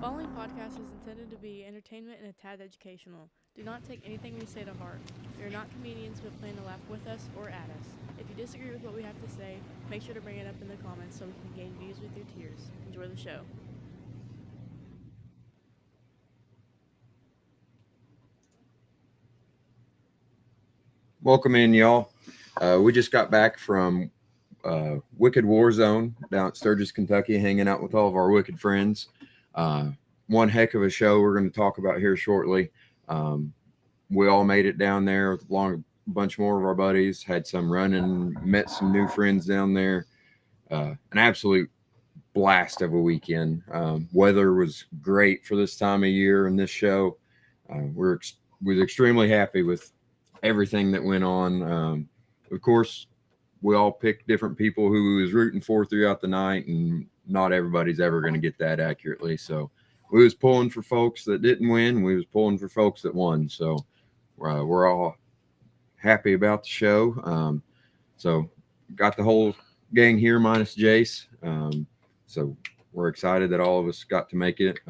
following podcast is intended to be entertainment and a tad educational. Do not take anything we say to heart. We are not comedians but plan to laugh with us or at us. If you disagree with what we have to say, make sure to bring it up in the comments so we can gain views with your tears. Enjoy the show. Welcome in, y'all. We just got back from Wicked War Zone down at Sturgis, Kentucky, hanging out with all of our Wicked friends. One heck of a show we're going to talk about here shortly. We all made it down there along with a bunch more of our buddies, had some running, met some new friends down there. An absolute blast of a weekend. Weather was great for this time of year and this show. We're extremely happy with everything that went on. Of course, we all picked different people who we was rooting for throughout the night, and not everybody's ever going to get that accurately. So we was pulling for folks that didn't win. We was pulling for folks that won. So we're all happy about the show. So got the whole gang here minus Jace. So we're excited that all of us got to make it.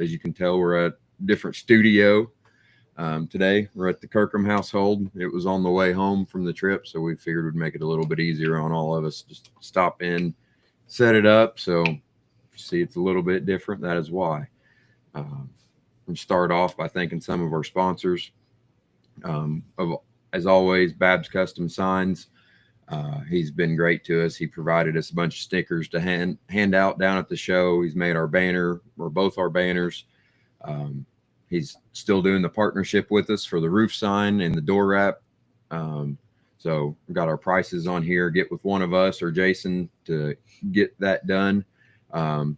As you can tell, we're at a different studio. Today we're at the Kirkham household. It was on the way home from the trip, so we figured we'd make it a little bit easier on all of us. Just stop in, set it up. So if you see it's a little bit different, that is why. We'll start off by thanking some of our sponsors. As always, Babs Custom Signs. He's been great to us. He provided us a bunch of stickers to hand out down at the show. He's made our banner, or both our banners. He's still doing the partnership with us for the roof sign and the door wrap. So we've got our prices on here. Get with one of us or Jason to get that done.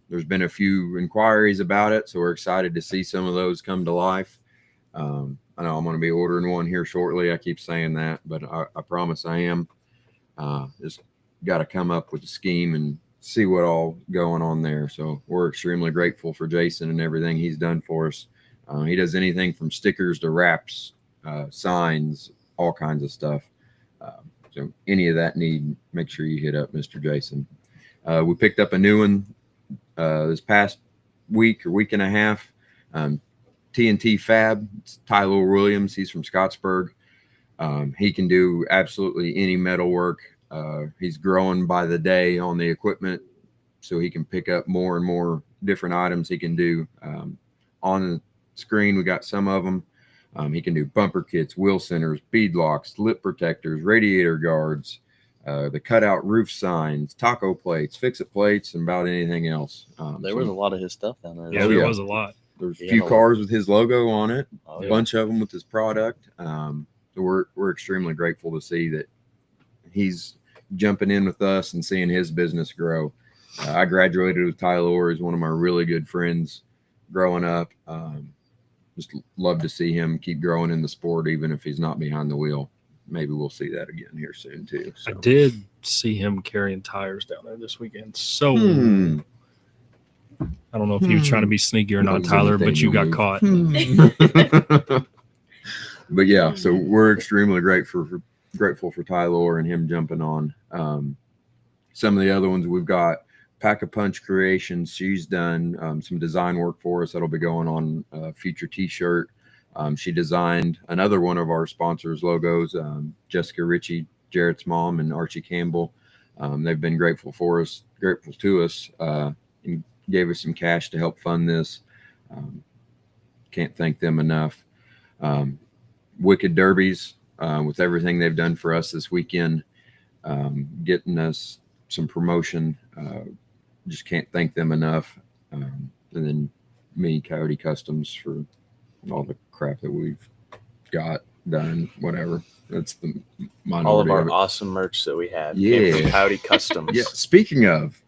There's been a few inquiries about it, so we're excited to see some of those come to life. I know I'm going to be ordering one here shortly. I keep saying that, but I promise I am. Just got to come up with a scheme and see what all going on there. So we're extremely grateful for Jason and everything he's done for us. He does anything from stickers to wraps, signs, all kinds of stuff. So any of that need, make sure you hit up Mr. Jason. We picked up a new one this past week or week and a half. TNT Fab. It's Tyler Williams. He's from Scottsburg. He can do absolutely any metal work. He's growing by the day on the equipment, so he can pick up more and more different items he can do. On the screen, we got some of them. He can do bumper kits, wheel centers, bead locks, lip protectors, radiator guards, the cutout roof signs, taco plates, fix-it plates, and about anything else. There was a lot of his stuff down there. Yeah, there was a lot. There's a few cars with his logo on it, a bunch of them with his product. So we're extremely grateful to see that he's jumping in with us and seeing his business grow. I graduated with Tyler. He's one of my really good friends growing up. Just love to see him keep growing in the sport, even if he's not behind the wheel. Maybe we'll see that again here soon too. So. I did see him carrying tires down there this weekend. So I don't know if he was trying to be sneaky or not, Tyler, but you got caught. But yeah, so we're extremely grateful for Tyler and him jumping on. Some of the other ones we've got Pack a Punch Creations. She's done some design work for us that'll be going on a future t-shirt. She designed another one of our sponsors' logos, Jessica Ritchie, Jarrett's mom, and Archie Campbell. They've been grateful to us, and gave us some cash to help fund this. Can't thank them enough. Wicked Derbies, with everything they've done for us this weekend, getting us some promotion. Just can't thank them enough. And then me, Coyote Customs, for all the crap that we've got done, whatever. That's the minority. All of our awesome merch that we had. Yeah. Came from Coyote Customs. Yeah. Speaking of,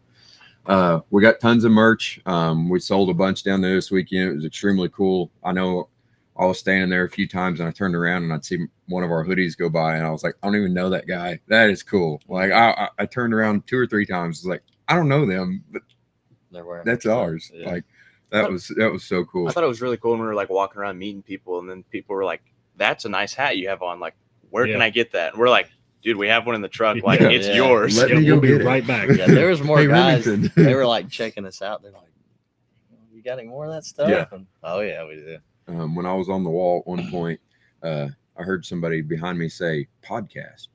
we got tons of merch. We sold a bunch down there this weekend. It was extremely cool. I know I was standing there a few times and I turned around and I'd see one of our hoodies go by and I was like, I don't even know that guy. That is cool. Like I turned around 2 or 3 times. I was like, I don't know them, but that's ours. Yeah. Like that was so cool. I thought it was really cool when we were like walking around meeting people, and then people were like, "That's a nice hat you have on. Like, where can I get that?" And we're like, "Dude, we have one in the truck. Like, it's yours." Let me we'll go be get it. right back. Yeah, there was more Hey, guys. Remington. They were like checking us out. They're like, You got any more of that stuff? Yeah. And, oh yeah, we do. When I was on the wall at one point, I heard somebody behind me say podcast,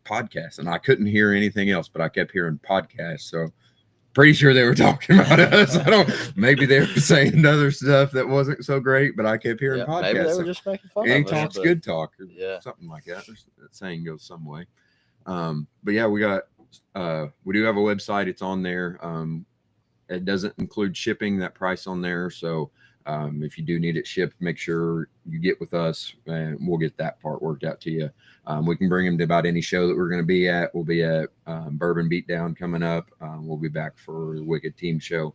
and I couldn't hear anything else, but I kept hearing podcast. So pretty sure they were talking about us. Maybe they were saying other stuff that wasn't so great, but I kept hearing Yeah, podcast. maybe they So were just making fun any of us. talk's but- good talk, or Yeah. something like that. That saying goes some way. But yeah, we do have a website. It's on there. It doesn't include shipping, that price on there. So if you do need it shipped, make sure you get with us and we'll get that part worked out to you. We can bring them to about any show that we're going to be at. We'll be at Bourbon Beatdown coming up. We'll be back for the Wicked Team Show.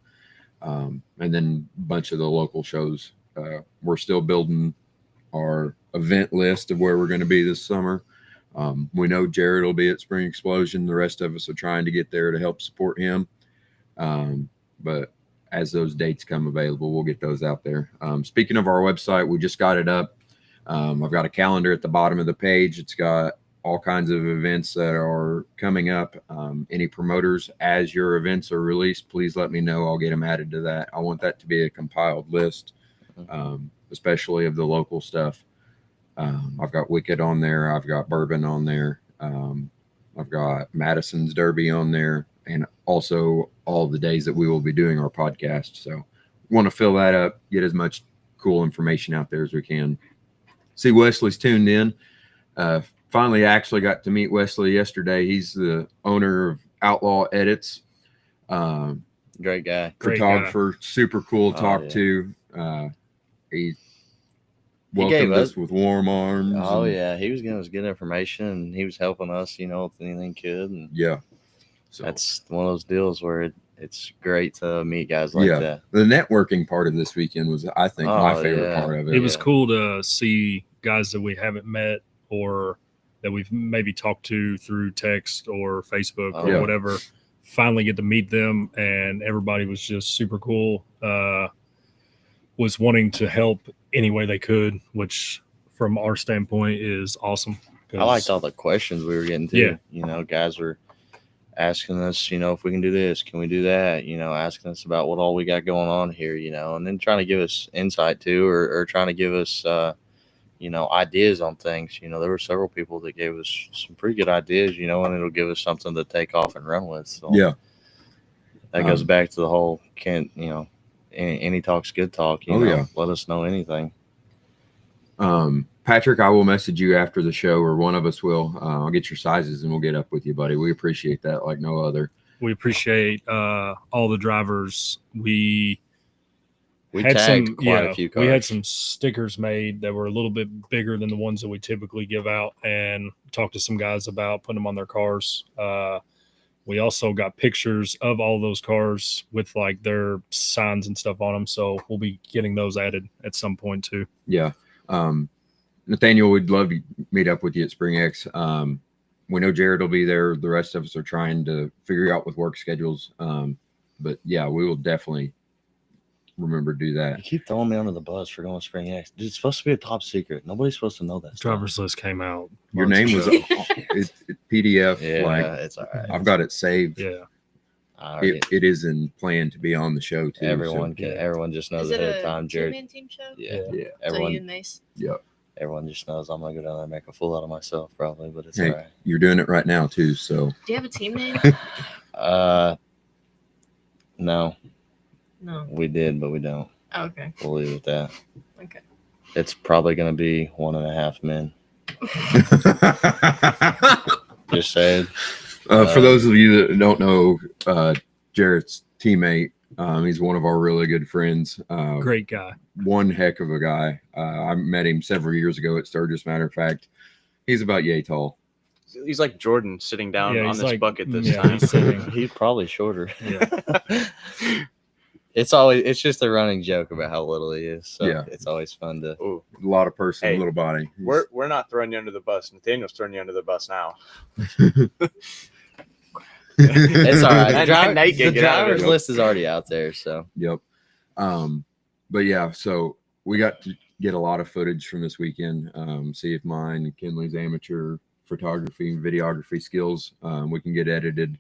And then a bunch of the local shows. We're still building our event list of where we're going to be this summer. We know Jared will be at Spring Explosion. The rest of us are trying to get there to help support him. But as those dates come available, we'll get those out there. Speaking of our website, we just got it up. I've got a calendar at the bottom of the page. It's got all kinds of events that are coming up. Any promoters, as your events are released, please let me know. I'll get them added to that. I want that to be a compiled list, especially of the local stuff. I've got Wicked on there. I've got Bourbon on there. I've got Madison's Derby on there, and also all the days that we will be doing our podcast. So want to fill that up, get as much cool information out there as we can. See, Wesley's tuned in. Finally actually got to meet Wesley yesterday. He's the owner of Outlaw Edits. Great guy. Great Photographer, super cool to Oh, talk yeah. to. He He welcomed gave us us- with warm arms. Oh and- yeah, he was giving us good information, and he was helping us, with anything he could. And Yeah. So that's one of those deals where it's great to meet guys like Yeah. that. the networking part of this weekend was, I think, my Oh, favorite yeah. part of it. It was Yeah. cool to see guys that we haven't met or that we've maybe talked to through text or Facebook Oh, or yeah. whatever. Finally get to meet them, and everybody was just super cool. Was wanting to help any way they could, which from our standpoint is awesome. I liked all the questions we were getting to. Yeah. Guys were asking us, if we can do this, can we do that? Asking us about what all we got going on here, and then trying to give us insight too, or trying to give us, ideas on things. There were several people that gave us some pretty good ideas, and it'll give us something to take off and run with. So Yeah. that goes back to the whole any talk's good talk. Yeah. Let us know anything. Patrick, I will message you after the show, or one of us will. I'll get your sizes and we'll get up with you, buddy. We appreciate that like no other. We appreciate all the drivers. We had tagged quite a few cars. We had some stickers made that were a little bit bigger than the ones that we typically give out, and talked to some guys about putting them on their cars. We also got pictures of all those cars with like their signs and stuff on them. So we'll be getting those added at some point too. Yeah. Nathaniel, we'd love to meet up with you at Spring X. We know Jared will be there. The rest of us are trying to figure out with work schedules. But yeah, we will definitely remember to do You that. keep throwing me under the bus for going to Spring X. Dude, it's supposed to be a top secret. Nobody's supposed to know that. stuff. Driver's list came out. Your months name was ago. it's PDF. Yeah, Like it's all right. I've got it saved. Yeah. I already- It is in plan to be on the show too. everyone So, can. Everyone just knows Is it ahead a of time. Jared. two-man team show? Yeah. yeah. So Everyone. you and Mace? Everyone just knows I'm gonna go down there and make a fool out of myself, probably. But it's Hey. all right. You're doing it right now too. So Do you have a team name? No, No. we did, but we don't. Oh, okay. We'll leave it at that. Okay. It's probably gonna be 1.5 men. Just saying. For those of you that don't know, Jarrett's teammate, he's one of our really good friends. Great guy. One heck of a guy. I met him several years ago at Sturgis. Matter of fact, he's about yay tall. He's like Jordan sitting down Yeah, on he's this like- bucket this yeah, time. he's sitting. He's probably shorter. Yeah. It's just a running joke about how little he is. So Yeah. it's always fun to. Ooh, A lot of person, Hey, little body. we're not throwing you under the bus. Nathaniel's throwing you under the bus now. It's all right. And Nate can The get out of it. driver's list is already out there, so Yep. But yeah, so we got to get a lot of footage from this weekend. See if mine and Kinley's amateur photography and videography skills we can get edited.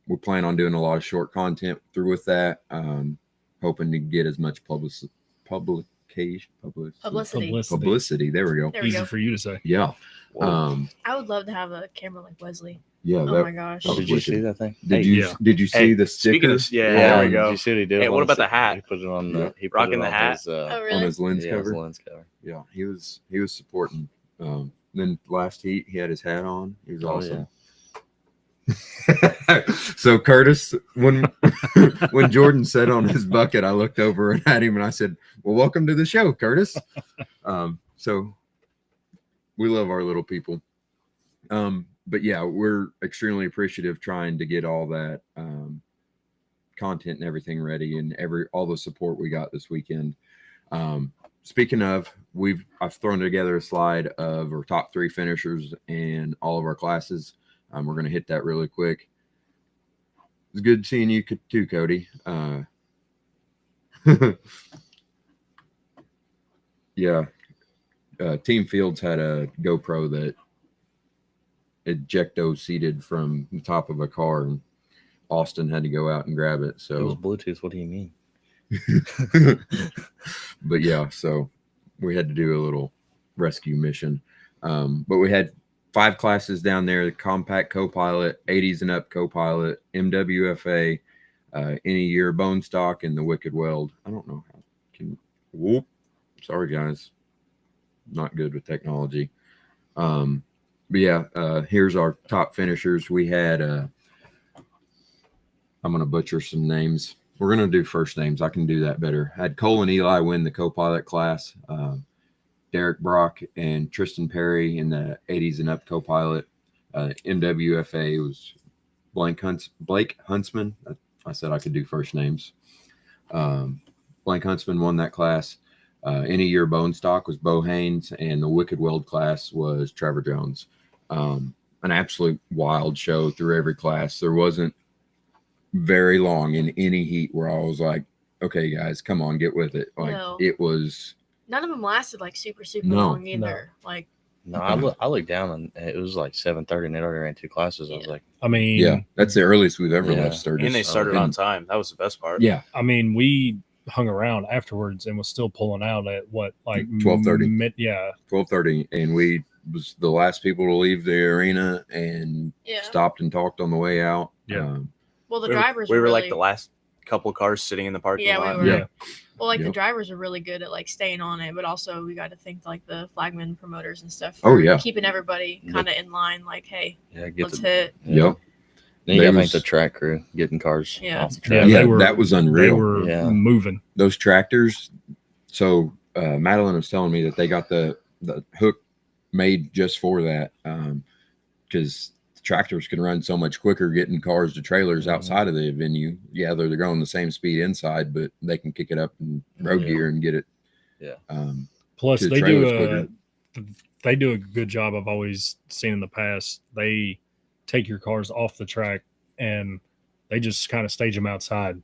We plan on doing a lot of short content through with that. hoping to get as much publicity. Publicity. There we go. There we Easy go. for you to say. Yeah. Whoa. I would love to have a camera like Wesley. Yeah. Oh my gosh. that was Did you wicked. see that thing? Did Hey, you Yeah. did you see Hey, the speaking sticker of- yeah, there we Did go. you see what he did? Hey, on what the about the si- hat? He put it on. Yeah. He put Rocking it the on hat? His, Oh on really? his lens yeah, cover? his lens cover. Yeah, he was supporting. Then last heat, he had his hat on. He was Oh, awesome. So Curtis, when when Jordan said on his bucket, I looked over at him and I said, "Well, welcome to the show, Curtis." So we love our little people. But yeah, we're extremely appreciative trying to get all that content and everything ready, and all the support we got this weekend. Speaking of, I've thrown together a slide of our top 3 finishers in all of our classes. We're going to hit that really quick. It's good seeing you too, Cody. Yeah. Team Fields had a GoPro that ejecto seated from the top of a car, and Austin had to go out and grab it. It was So, Bluetooth. What do you mean? but yeah, so we had to do a little rescue mission. But we had 5 classes down there: the compact co-pilot, 80s and up co-pilot, MWFA, any year bone stock, and the wicked weld. I don't know how whoop. Sorry guys. Not good with technology. But yeah, here's our top finishers. We had I'm gonna butcher some names. We're gonna do first names. I can do that better. Had Cole and Eli win the co-pilot class. Derek Brock and Tristan Perry in the 80s and up co-pilot. MWFA was Blake Huntsman. I said I could do first names. Blake Huntsman won that class. Any year bone stock was Bo Haynes, and the wicked weld class was Trevor Jones. An absolute wild show through every class. There wasn't very long in any heat where I was like, okay guys, come on, get with it. Like No. it was None of them lasted like super No. long either. Like No, I looked down and it was like 7:30, and it already ran 2 classes. I was Yeah. like, I mean, yeah, that's the earliest we've ever Yeah. left Sturgis. And they started on time. That was the best part. Yeah, I mean, we hung around afterwards and was still pulling out at what, like 12:30. Yeah, 12:30, and we was the last people to leave the arena and yeah. stopped and talked on the way out. Yeah. Well, the We were- drivers we were really, like the last couple cars sitting in the parking Yeah, we lot. were. Yeah. Well, like the Yep. drivers are really good at like staying on it, but also we got to thank like the flagman promoters and stuff. Oh, for yeah. keeping everybody kind of in line. Like, hey, yeah, get let's the. hit. Yep. Then you They got to was- thank the track crew getting cars Yeah. off the Yeah, track. Yeah, they were- that was they unreal. were Yeah. moving. Those tractors. So Madeline was telling me that they got the hook made just for that, because tractors can run so much quicker getting cars to trailers Mhm. outside of the venue. Yeah, they're going the same speed inside, but they can kick it up in road Yeah. gear and get it. Yeah. Plus, to the they do trailers they do a good job. I've always seen in the past. They take your cars off the track and they just kind of stage them outside.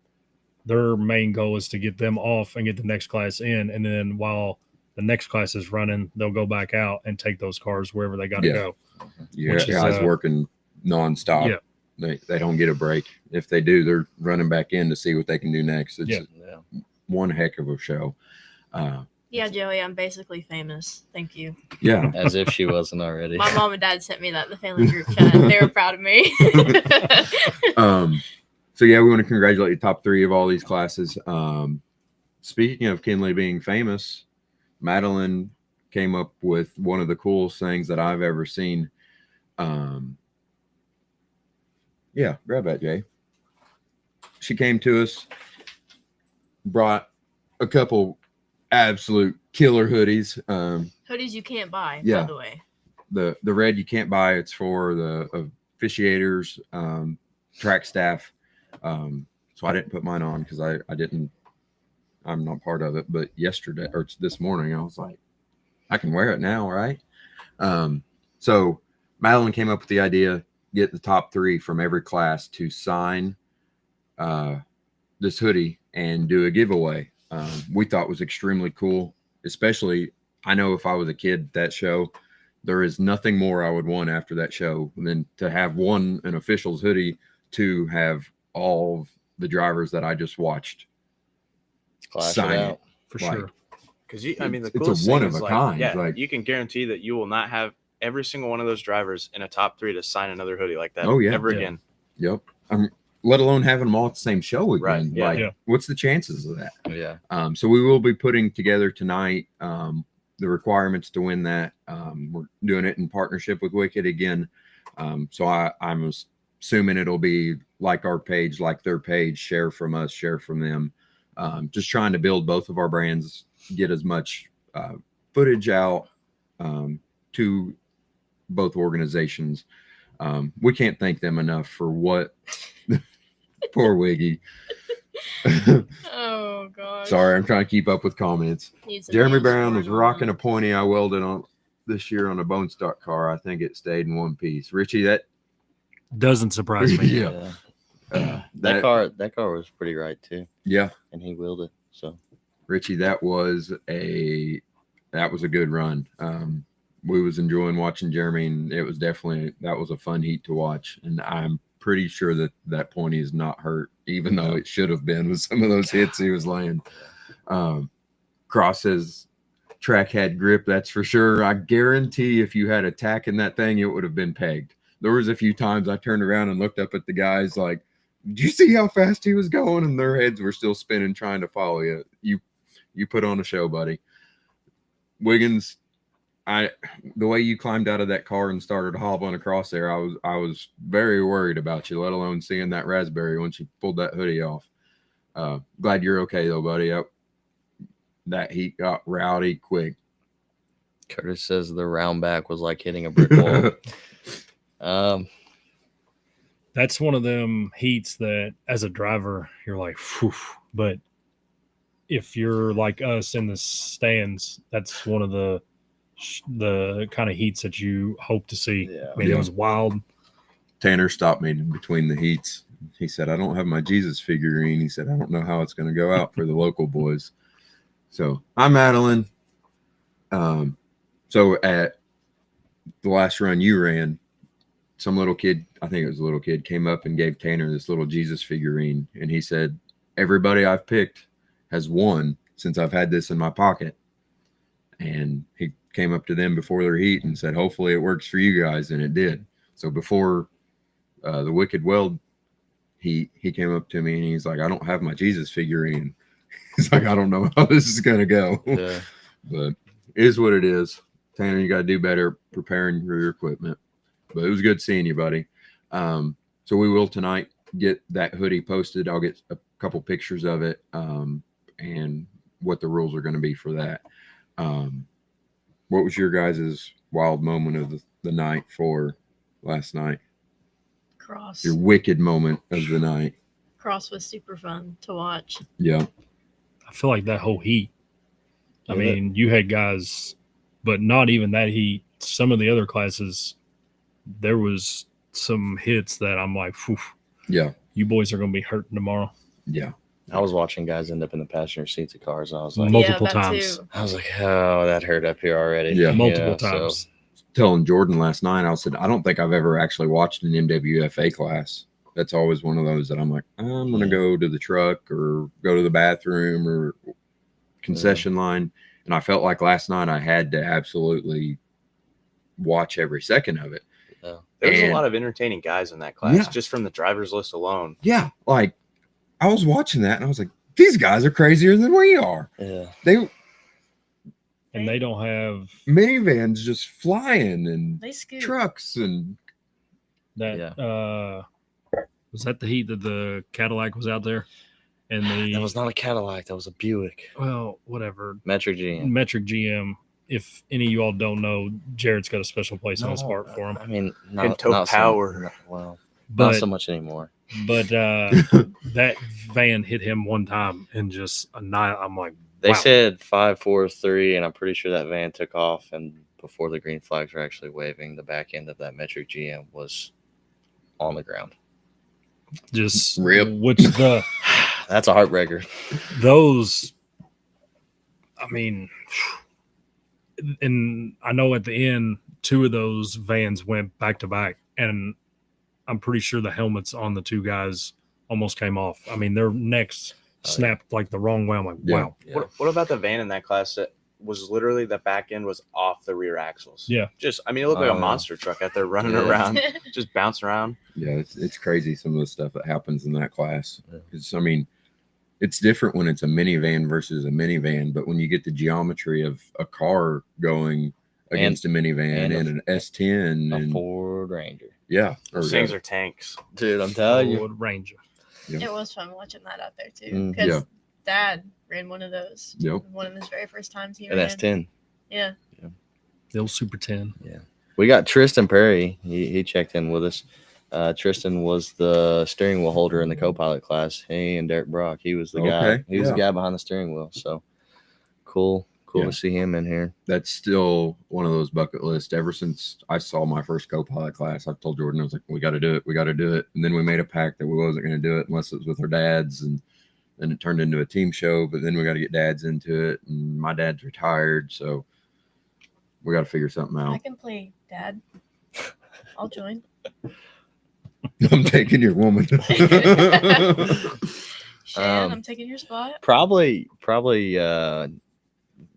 Their main goal is to get them off and get the next class in, and then while the next class is running, they'll go back out and take those cars wherever they got to Yeah. go. Yeah, Which is, guys working nonstop. Yeah. They don't get a break. If they do, they're running back in to see what they can do next. It's Yeah. Yeah. one heck of a show. Yeah, Joey, I'm basically famous. Thank you. Yeah. As if she wasn't already. My mom and dad sent me that in the family group chat. They were proud of me. So yeah, we want to congratulate the top 3 of all these classes. Speaking of Kinley being famous, Madeline came up with one of the coolest things that I've ever seen. Yeah, grab that, Jay. She came to us, brought a couple absolute killer hoodies. Hoodies you can't buy, Yeah. by the way. The red you can't buy. It's for the officiators, track staff. So I didn't put mine on because I'm not part of it. But yesterday or this morning, I was like, I can wear it now, right? So Madeline came up with the idea, get the top 3 from every class to sign this hoodie and do a giveaway. We thought was extremely cool, especially I know if I was a kid at that show, there is nothing more I would want after that show than to have an official's hoodie, to have all of the drivers that I just watched Clash sign it it. out. for Like, sure. Because I mean, the It's a coolest one thing of is a like, kind, yeah, like- you can guarantee that you will not have every single one of those drivers in a top 3 to sign another hoodie like that. Oh, yeah. ever Yeah. again. Yep. Let alone having them all at the same show again. Right, yeah. Like, Yeah. what's the chances of that? Yeah. So we will be putting together tonight the requirements to win that. We're doing it in partnership with Wicked again. So I'm assuming it'll be like our page, like their page, share from us, share from them. Just trying to build both of our brands, get as much footage out to both organizations. We can't thank them enough for what poor Wiggy. Oh gosh. Sorry, I'm trying to keep up with comments. Need some Jeremy nails Brown for was it rocking on. a pointy I welded on this year on a bone stock car. I think it stayed in one piece. Richie, that Doesn't surprise me. Yeah. That car was pretty right too, yeah, and he wheeled it. So Richie, that was a good run. We was enjoying watching Jeremy, and it was definitely that was a fun heat to watch. And I'm pretty sure that pointy is not hurt, even though it should have been with some of those hits he was laying. Cross says track had grip, that's for sure. I guarantee if you had a tack in that thing, it would have been pegged. There was a few times I turned around and looked up at the guys like, did you see how fast he was going? And their heads were still spinning trying to follow you. You put on a show, buddy. Wiggins, the way you climbed out of that car and started hobbling across there, I was very worried about you, let alone seeing that raspberry once you pulled that hoodie off. Glad you're okay though, buddy. That heat got rowdy quick. Curtis says the round back was like hitting a brick wall. That's one of them heats that as a driver, you're like, phew. But if you're like us in the stands, that's one of the kind of heats that you hope to see. Yeah. I mean, Yeah. it was wild. Tanner stopped me in between the heats. He said, I don't have my Jesus figurine. He said, I don't know how it's going to go out for the local boys. So I'm Madeline. So at the last run you ran, some little kid, I think it was a little kid, came up and gave Tanner this little Jesus figurine. And he said, everybody I've picked has won since I've had this in my pocket. And he came up to them before their heat and said, hopefully it works for you guys. And it did. So before the Wicked Weld, he came up to me and he's like, I don't have my Jesus figurine. He's like, I don't know how this is going to go. Yeah. But it is what it is. Tanner, you got to do better preparing for your equipment. But it was good seeing you, buddy. So we will tonight get that hoodie posted. I'll get a couple pictures of it and what the rules are going to be for that. What was your guys' wild moment of the night for last night? Cross. Your wicked moment of the night? Cross was super fun to watch. Yeah. I feel like that whole heat. I Yeah, mean, you had guys, but not even that heat. Some of the other classes, there was some hits that I'm like, phew, Yeah. you boys are going to be hurting tomorrow. Yeah. I was watching guys end up in the passenger seats of cars, and I was like, Multiple yeah, that times. Too. oh, that hurt up here already. Yeah. Multiple so- times. Telling Jordan last night, I said, I don't think I've ever actually watched an MWFA class. That's always one of those that I'm like, I'm going to go to the truck or go to the bathroom or concession line. And I felt like last night I had to absolutely watch every second of it. Yeah. There was And- a lot of entertaining guys in that class, Yeah. just from the driver's list alone. Yeah. Like I was watching that and I was like, these guys are crazier than we are. Yeah. They And they don't have minivans just flying and They scoot. trucks and that. Was that the heat that the Cadillac was out there? And the That was not a Cadillac. That was a Buick. well, whatever. Metric GM. Metric GM. If any of you all don't know, Jared's got a special place in his heart for him. I mean, And tow power. Well, not But so much anymore. that van hit him one time and just I'm like, They wow. said 5, 4, 3, and I'm pretty sure that van took off. And before the green flags were actually waving, the back end of that Metric GM was on the ground. just Rip. which That's a heartbreaker. those. I mean, and I know at the end, 2 of those vans went back to back, and I'm pretty sure the helmets on the 2 guys almost came off. I mean, their necks snapped like the wrong way. I'm like, Yeah. wow. Yeah. What about the van in that class that was literally the back end was off the rear axles? Yeah. Just, I mean, it looked like Oh, a yeah. monster truck out there running Yeah. around, just bouncing around. Yeah, it's crazy some of the stuff that happens in that class. Yeah. It's, I mean, it's different when it's a minivan versus a minivan, but when you get the geometry of a car going against a minivan and and a- an S10 A and Ford Ranger. yeah, or Those things are tanks. Dude, I'm telling you. Ford Ranger. It was fun watching that out there too, Mm. because Yeah. Dad ran one of those. Yep. One of his very first times he An ran. S10. Yeah. The old Super 10. We got Tristan Perry. He checked in with us. Tristan was the steering wheel holder in the co-pilot class. He and Derek Brock. He was the guy. Okay, He was the yeah. guy behind the steering wheel. So cool Yeah. to see him in here. that's still one of those bucket lists. Ever since I saw my first co-pilot class, I've told Jordan, I was like, we got to do it. And then we made a pact that we wasn't going to do it unless it was with our dads. And then it turned into a team show, but then we got to get dads into it. And my dad's retired. So we got to figure something I out. can play Dad. I'll join. I'm taking your woman. Shan, I'm taking your spot. Probably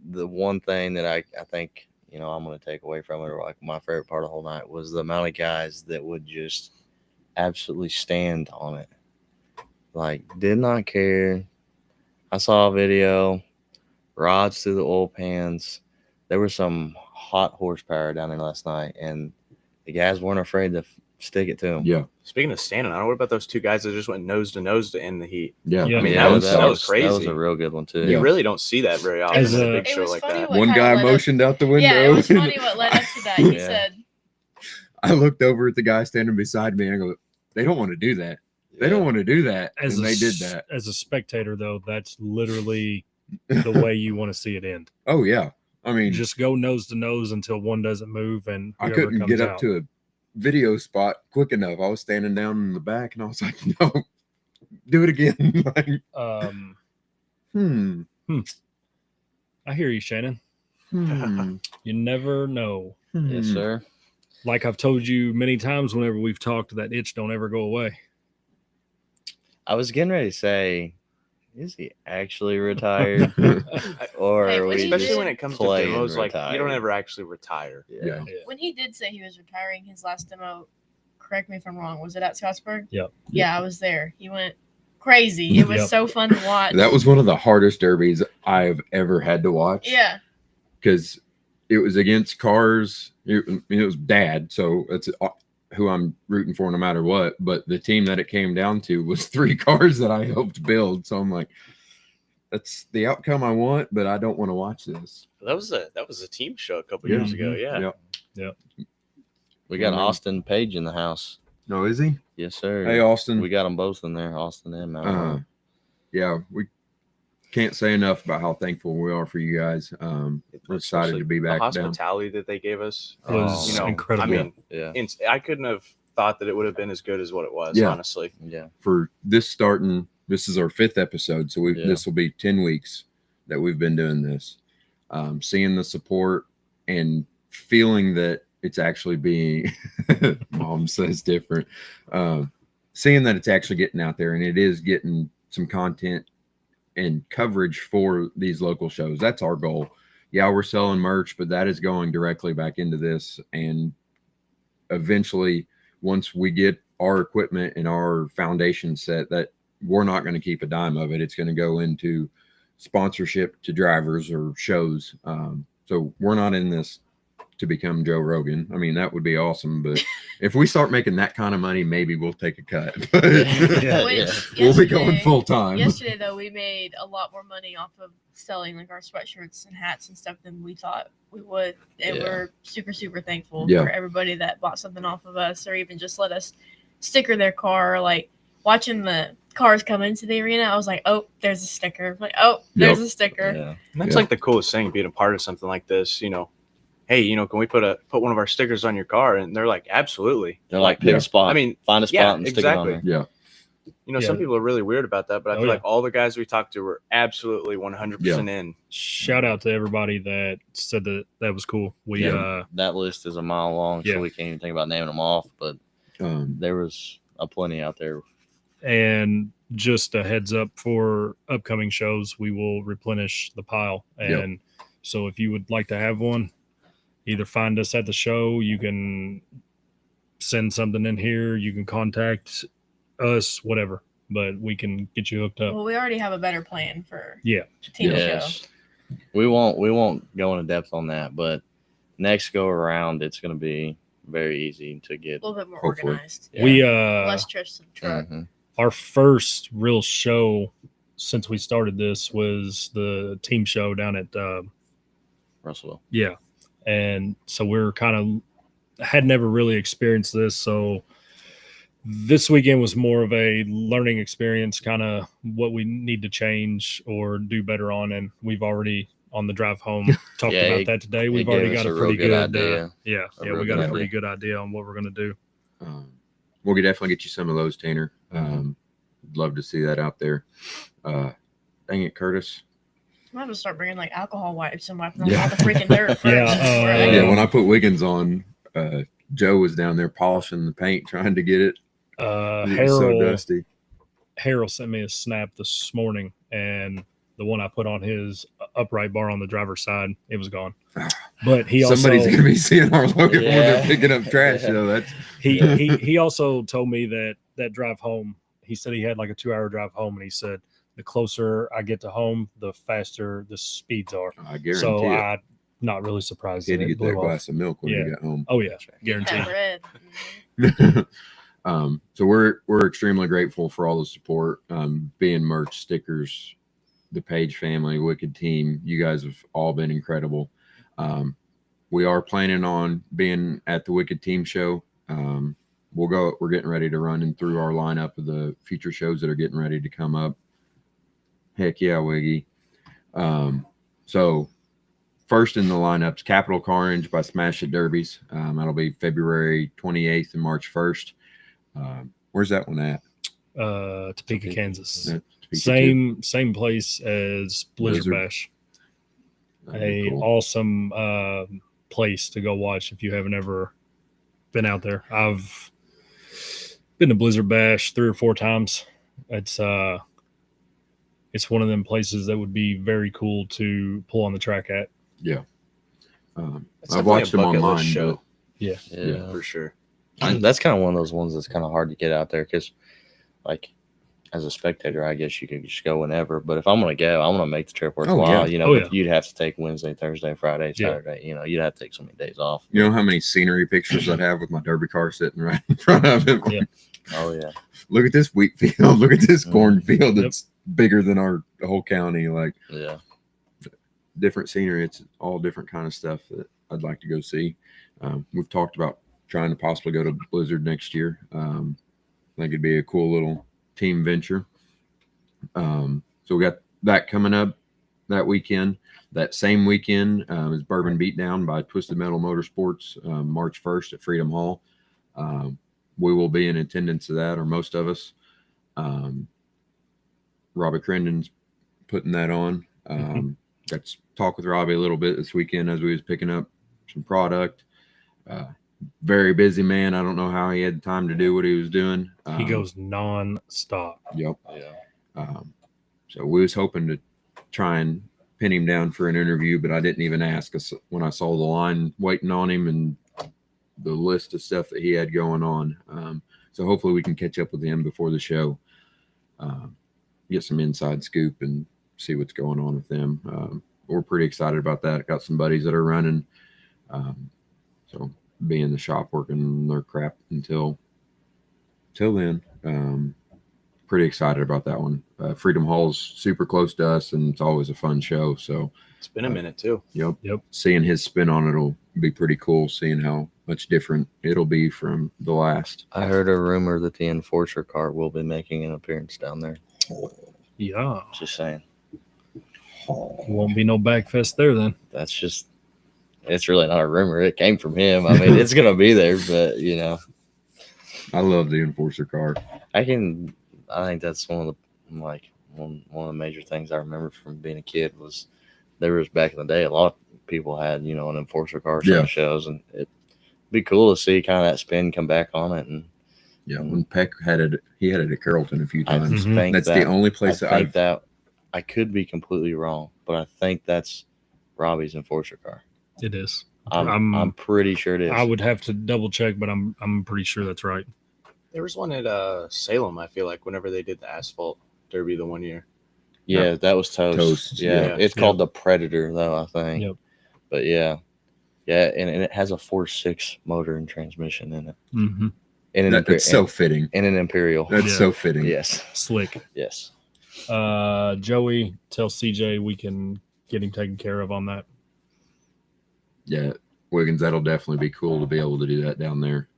the one thing that I think, you know, I'm going to take away from it, or like my favorite part of the whole night, was the amount of guys that would just absolutely stand on it. Like, did not care. I saw a video, rods through the oil pans. There was some hot horsepower down there last night, and the guys weren't afraid to stick it to them. Yeah. Speaking of standing, I don't know what about those two guys that just went nose to nose to end the heat. Yeah. Yeah. I mean, Yeah, that was crazy. That was a real good one too. Yeah. You really don't see that very often As in a a- big It show was like funny that. what One kinda guy led up- motioned out the window. Yeah, it was funny what led up to that. He Yeah. said, I looked over at the guy standing beside me and I go, they don't want to do that. They don't want to do that. As And a they did s- that. As a spectator, though, that's literally the way you want to see it end. Oh, yeah. I mean, Just go nose to nose until one doesn't move, and I whoever couldn't comes get up out. to a video spot quick enough. I was standing down in the back and I was like, no, do it again. Like, I hear you, Shannon. You never know. Yes, sir. Like I've told you many times, whenever we've talked, that itch don't ever go away. I was getting ready to say, is he actually retired? Or Hey, are when we he Especially just when it comes to playing demos, like you don't retired? ever actually retire. Yeah. when he did say he was retiring his last demo, correct me if I'm wrong, was it at Scottsburg? Yep. Yeah, I was there. He went crazy. It was Yep. so fun to watch. That was one of the hardest derbies I've ever had to watch. Yeah. Because it was against cars. It was Dad, so it's who I'm rooting for no matter what. But the team that it came down to was 3 cars that I helped build. So I'm like, that's the outcome I want, but I don't want to watch this. That was a team show a couple Yeah. years ago. Yeah. We got Mhm. Austin Page in the house. No, is he? Yes, sir. Hey, Austin. We got them both in there, Austin and Mount. Yeah, we can't say enough about how thankful we are for you guys. We're excited to be The back down. hospitality that they gave us It was you know, incredible. I mean, Yeah, I couldn't have thought that it would have been as good as what it was. Yeah. Honestly, yeah. For this starting. This is our 5th episode, so Yeah. this will be 10 weeks that we've been doing this. Seeing the support and feeling that it's actually being, Mom says different. Seeing that it's actually getting out there and it is getting some content and coverage for these local shows. That's our goal. Yeah, we're selling merch, but that is going directly back into this. And eventually, once we get our equipment and our foundation set, that we're not going to keep a dime of it. It's going to go into sponsorship to drivers or shows. So we're not in this to become Joe Rogan. I mean, that would be awesome. But if we start making that kind of money, maybe we'll take a cut. Yeah, Which, We'll be going yesterday- full time. Yesterday, though, we made a lot more money off of selling like our sweatshirts and hats and stuff than we thought we would. And Yeah. we're super, super thankful Yeah. for everybody that bought something off of us or even just let us sticker their car. Like watching the cars come into the arena, I was like, oh, there's a sticker. Like, oh, there's a sticker. Yeah. and that's Yeah. like the coolest thing, being a part of something like this. You know, hey, you know, can we put one of our stickers on your car? And they're like, absolutely. They're like, pick Yeah. a spot. I mean, find a spot yeah, and stick exactly. it on there. Yeah. You know, some Yeah. people are really weird about that, but I Oh, feel yeah. like all the guys we talked to were absolutely 100% in. Shout out to everybody that said that was cool. We Yeah. That list is a mile long, Yeah. so we can't even think about naming them off. But there was a plenty out there. and just a heads up for upcoming shows, we will replenish the pile. And so if you would like to have one, either find us at the show, you can send something in here, you can contact us, whatever, but we can get you hooked up. Well, we already have a better plan for Yeah. team show. Yes. We won't go into depth on that, but next go around it's going to be very easy to A get. little bit more Hopefully. organized. We Less trips to the truck. Mhm. our first real show since we started this was the team show down at Russellville. yeah. And so we're kind of had never really experienced this. So this weekend was more of a learning experience, kind of what we need to change or do better on. And we've already on the drive home talked Yeah, about that today. We've gave already us got a a real pretty good good idea. yeah, real we got good a pretty idea. good idea on what we're going to do. We'll definitely get you some of those, Tanner. Mhm. Love to see that out there. Dang it, Curtis. I'm gonna start bringing like alcohol wipes and wiping off Yeah. all the freaking dirt. First Yeah, before I Yeah. Yeah, go. when I put Wiggins on, Joe was down there polishing the paint, trying to get it. It was so Harold dusty. Harold sent me a snap this morning, and the one I put on his upright bar on the driver's side, it was gone. But he Somebody's also gonna be seeing our logo when they're Yeah. picking up trash. So that's he also told me that drive home, he said he had like a 2-hour drive home, and he said the closer I get to home, the faster the speeds are. I guarantee So it. I'm not really surprised. He had that to it get that blew off. glass of milk when Yeah. he got home. Oh yeah, guaranteed. That bread. So we're extremely grateful for all the support, being merch, stickers, the Page family, Wicked team. You guys have all been incredible. We are planning on being at the Wicked team show. We're getting ready to run in through our lineup of the future shows that are getting ready to come up. Heck yeah, Wiggy. So first in the lineups, Capital Carnage by Smash It Derbies. That'll be February 28th and March 1st. Where's that one at? Topeka, Kansas. That's Pikachu. Same place as Blizzard Blizzard. Bash. That'd be A cool. awesome place to go watch if you haven't ever been out there. I've been to Blizzard Bash 3 or 4 times. It's one of them places that would be very cool to pull on the track at. Yeah. It's I've definitely watched a them bucket list online. show. Yeah. Yeah. For sure. That's kind of one of those ones that's kind of hard to get out there because, like, as a spectator, I guess you could just go whenever. But if I'm going to go, I want to make the trip worthwhile. yeah. You know, Oh, but you'd have to take Wednesday, Thursday, Friday, Yeah. Saturday. You know, you'd have to take so many days off. You know how many scenery pictures I'd have with my derby car sitting right in front of it? Yeah. Oh yeah. Look at this wheat field. Look at this Mhm. cornfield. Yep. It's bigger than our whole county. Like Yeah. different scenery. It's all different kind of stuff that I'd like to go see. We've talked about trying to possibly go to Blizzard next year. I think it'd be a cool little team venture. So we got that coming up that weekend. That same weekend is Bourbon Beatdown by Twisted Metal Motorsports, March 1st at Freedom Hall. We will be in attendance of that, or most of us. Robbie Crendon's putting that on. Got to talk with Robbie a little bit this weekend as we was picking up some product. Very busy man. I don't know how he had time to do what he was doing. He goes non-stop. Yep. Yeah. So we was hoping to try and pin him down for an interview, but I didn't even ask us when I saw the line waiting on him and the list of stuff that he had going on. So hopefully we can catch up with him before the show, get some inside scoop and see what's going on with them. We're pretty excited about that. Got some buddies that are running. So be in the shop working their crap until then. Pretty excited about that one. Freedom Hall's super close to us, and it's always a fun show. So, It's been a minute too. yep. Yep. Seeing his spin on it'll be pretty cool. Seeing how much different it'll be from the last. I heard a rumor that the Enforcer car will be making an appearance down there. Yeah. Just saying. Won't be no backfest there then. That's just. It's really not a rumor. It came from him. I mean, it's gonna be there, but you know, I love the Enforcer car. I think that's one of the one of the major things I remember from being a kid was there was back in the day a lot of people had an Enforcer car Yeah. shows, and it'd be cool to see kind of that spin come back on it, and Yeah, when Peck had it, he had it at Carrollton a few I times. Mhm. think That's that, the only I place that think I've. that I could be completely wrong, but I think that's Robbie's enforcer car. It is. I'm pretty sure it is. I would have to double check, but I'm pretty sure that's right. There was one at Salem, I feel like, whenever they did the asphalt derby the one year. Yeah, that was Toast. Toast, Yeah, yeah. it's called the Predator though, I think. Yep. But yeah, and it has a 4.6 motor and transmission in it, Mm-hmm. and an That's so fitting. and an Imperial. That's Yeah. so fitting. Yes, Slick. yes. Joey, tell CJ we can get him taken care of on that. Yeah, Wiggins, that'll definitely be cool to be able to do that down there.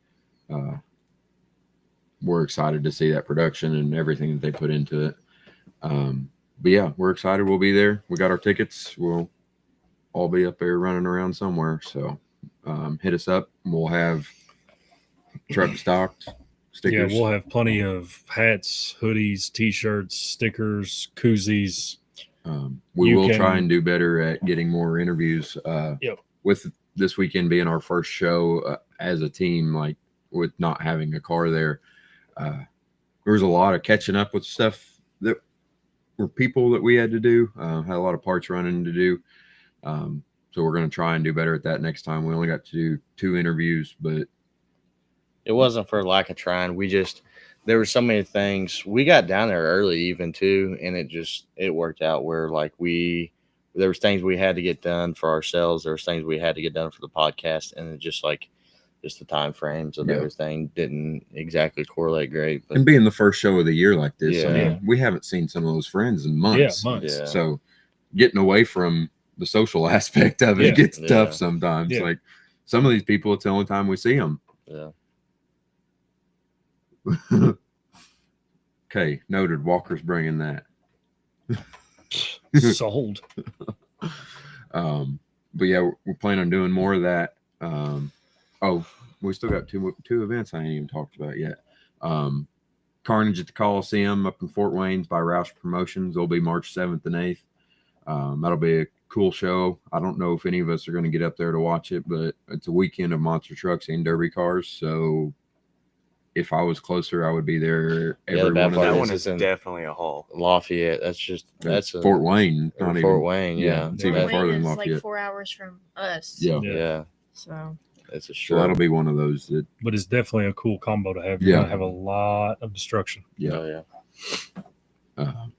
We're excited to see that production and everything that they put into it. But yeah, we're excited. We'll be there. We got our tickets. We'll all be up there running around somewhere. So hit us up. We'll have truck stocked stickers. Yeah, we'll have plenty of hats, hoodies, t-shirts, stickers, koozies. We You will try can- and do better at getting more interviews. Yep. With this weekend being our first show as a team, like with not having a car there, there was a lot of catching up with stuff that were people that we had to do. Had a lot of parts running to do. So we're going to try and do better at that next time. We only got to do 2 interviews, but It wasn't for lack of trying. There were so many things. We got down there early even too, and it worked out where like there was things we had to get done for ourselves. There was things we had to get done for the podcast, and it just the time frames of Yeah. everything didn't exactly correlate great. But and being the first show of the year like this, I Yeah. mean, we haven't seen some of those friends in months. Yeah, months. Yeah. So getting away from the social aspect of it Yeah. gets Yeah. tough sometimes. Yeah. Like some of these people, it's the only time we see them. yeah. Okay, noted. Walker's bringing that. Sold. But yeah, we're planning on doing more of that. We still got two events I ain't even talked about yet. Carnage at the Coliseum up in Fort Wayne's by Roush Promotions will be March 7th and 8th. That'll be a cool show. I don't know if any of us are going to get up there to watch it, but it's a weekend of monster trucks and derby cars. So if I was closer, I would be there Yeah, the every bad one of part That those. one is is in definitely a haul. Lafayette. That's Fort Wayne, or not Fort even. Wayne. yeah, Yeah, it's Yeah. even That- farther Wayne than is like Lafayette. 4 hours from us. Yeah. yeah. So It's a So short. that'll be one of those that, But it's definitely a cool combo to have. You're Yeah. gonna have a lot of destruction. yeah. Oh, yeah.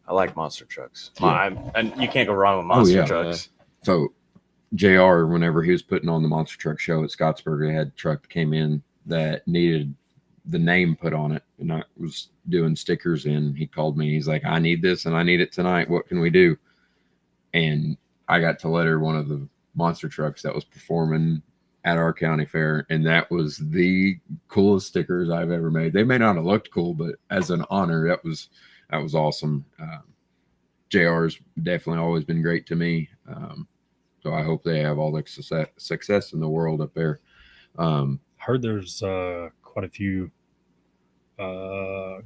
I like monster trucks. Yeah. And you can't go wrong with monster yeah. trucks. So JR, whenever he was putting on the monster truck show at Scottsburg, they had a truck that came in that needed the name put on it. And I was doing stickers and he called me. He's like, I need this and I need it tonight. What can we do? And I got to letter one of the monster trucks that was performing at our county fair. And that was the coolest stickers I've ever made. They may not have looked cool, but as an honor, that was awesome. JR's definitely always been great to me. So I hope they have all the success in the world up there. Heard there's quite a few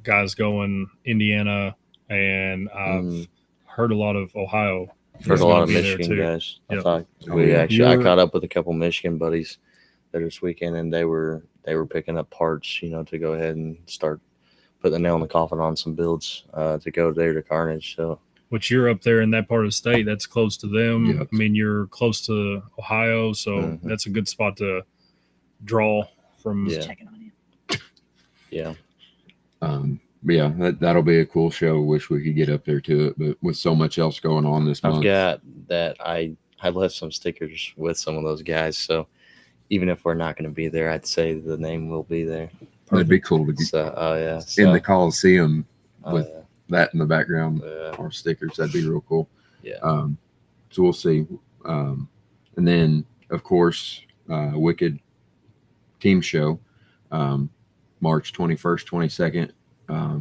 guys going Indiana, and I've heard a lot of Ohio. Heard is a lot gonna of be there, Michigan too. guys. I Yep. thought Oh, we yeah. actually I You're- caught up with a couple Michigan buddies there this weekend, and they were picking up parts, to go ahead and start putting the nail in the coffin on some builds to go there to Carnage. So Which you're up there in that part of the state, that's close to them. Yep. I mean, you're close to Ohio, so Mhm. that's a good spot to draw from. Yeah. just checking on you. yeah, But yeah, that'll be a cool show. Wish we could get up there to it, but with so much else going on this month. I've got that. I left some stickers with some of those guys, so even if we're not going to be there, I'd say the name will be there. That'd be cool to get So, oh yeah, in so, the Coliseum oh, with that in the background. yeah. Or stickers. That'd be real cool. Yeah. So we'll see. And then, of course, Wicked Team Show, March 21st, 22nd.